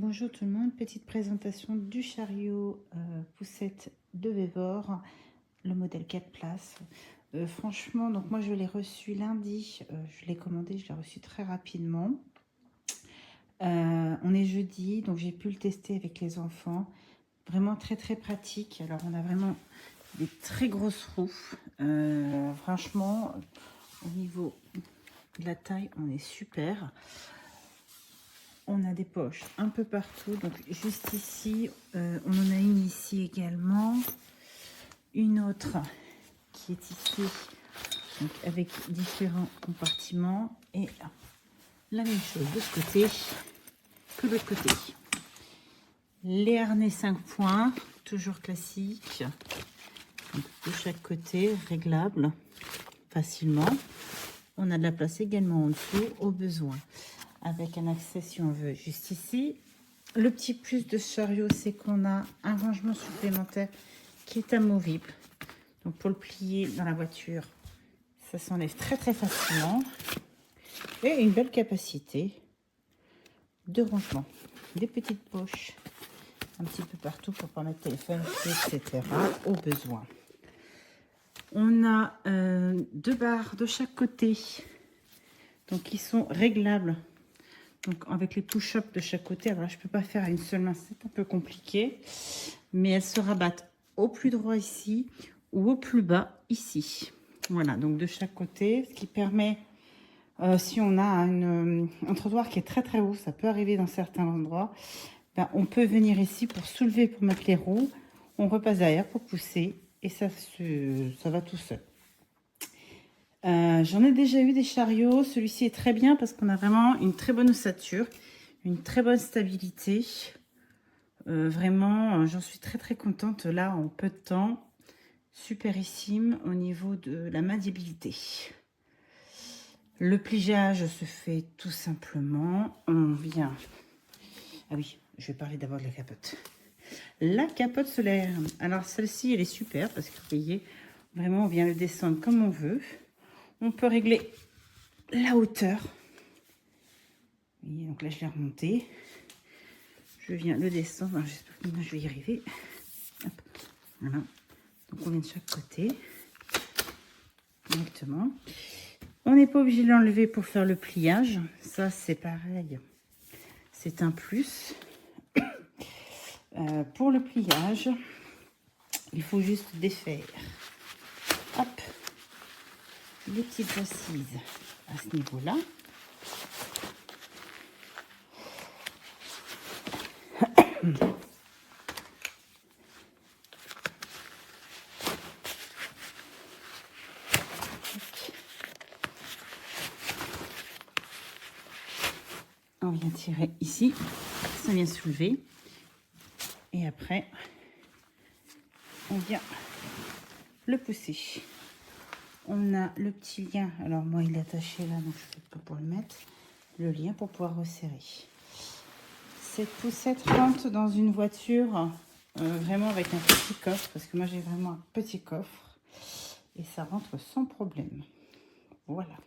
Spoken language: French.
Bonjour tout le monde, petite présentation du chariot poussette de Vévor, le modèle 4 places. Franchement, donc moi je l'ai reçu lundi, je l'ai commandé, je l'ai reçu très rapidement. On est jeudi, donc j'ai pu le tester avec les enfants. Vraiment très pratique. Alors on a vraiment des très grosses roues. Franchement, au niveau de la taille, on est super. On a des poches un peu partout, donc juste ici, on en a une ici également, une autre qui est ici, donc avec différents compartiments, et la même chose de ce côté que de l'autre côté. Les harnais 5 points, toujours classiques, donc de chaque côté, réglables facilement. On a de la place également en dessous au besoin, avec un accès si on veut juste ici. Le petit plus de ce chariot, c'est qu'on a un rangement supplémentaire qui est amovible. Donc pour le plier dans la voiture, ça s'enlève très facilement. Et une belle capacité de rangement. Des petites poches un petit peu partout pour pas mettre téléphone, etc. au besoin. On a 2 barres de chaque côté, donc qui sont réglables. Donc avec les push-ups de chaque côté. Alors là, je peux pas faire à une seule main, c'est un peu compliqué, mais elles se rabattent au plus droit ici ou au plus bas ici. Voilà, donc de chaque côté, ce qui permet, si on a un trottoir qui est très haut, ça peut arriver dans certains endroits, ben, on peut venir ici pour soulever, pour mettre les roues, on repasse derrière pour pousser et ça va tout seul. J'en ai déjà eu des chariots. Celui-ci est très bien parce qu'on a vraiment une très bonne ossature, une très bonne stabilité. Vraiment, j'en suis très contente là en peu de temps. Superissime au niveau de la maniabilité. Le pliage se fait tout simplement. On vient... Ah oui, je vais parler d'abord de la capote. La capote solaire. Alors celle-ci, elle est super parce que vous voyez, vraiment, on vient le descendre comme on veut. On peut régler la hauteur. Vous voyez, donc là, je l'ai remonté. Je viens le descendre. J'espère que je vais y arriver. Hop, voilà. Donc, on vient de chaque côté. Directement. On n'est pas obligé de l'enlever pour faire le pliage. Ça, c'est pareil. C'est un plus. Pour le pliage, il faut juste défaire. Hop. Les petites assises à ce niveau-là. On vient tirer ici, ça vient soulever. Et après, on vient le pousser. On a le petit lien. Alors moi, il est attaché là, donc je ne peux pas pour le mettre. Le lien pour pouvoir resserrer. Cette poussette rentre dans une voiture vraiment avec un petit coffre, parce que moi j'ai vraiment un petit coffre et ça rentre sans problème. Voilà.